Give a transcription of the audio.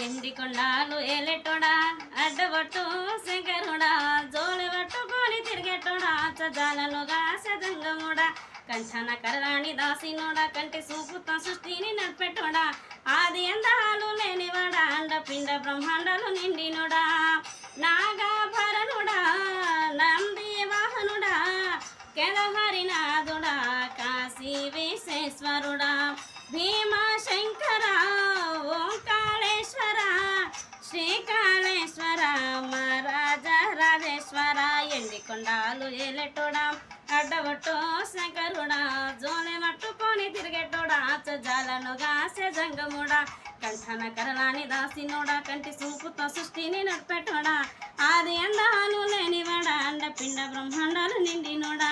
ఎండి కొండాలు ఏలెట్టోడా అడ్డబట్టు శంకరుడా జోలి పట్టుకొని తిరిగేటోడా చజాలలుగా సదంగముడా కంఠన కరాణి దాసినోడా కంటి సూపుతో సృష్టిని నడిపెట్టోడా ఆది అందాలు లేనివాడా అండపిండ బ్రహ్మాండాలు నిండినోడా నాగాభరణుడా నంది వాహనుడా కేదహరినాథుడా కాశీ విశ్వేశ్వరుడా భీమశంకర ఓంకాళేశ్వర శ్రీకాళేశ్వర మహారాజ రాజేశ్వర ఎండి కొండాలు ఏలెట్టోడా అడ్డబట్టు శంకరుడా జోలె మట్టుకొని తిరిగేటోడా చజాలనుగా సజంగముడా కంఠన కరలాని దాసినోడా కంటి సూపుతో సృష్టిని నడిపెట్టోడా ఆది అందాలు లేనివాడా అండపిండ బ్రహ్మాండాలు నిండినోడా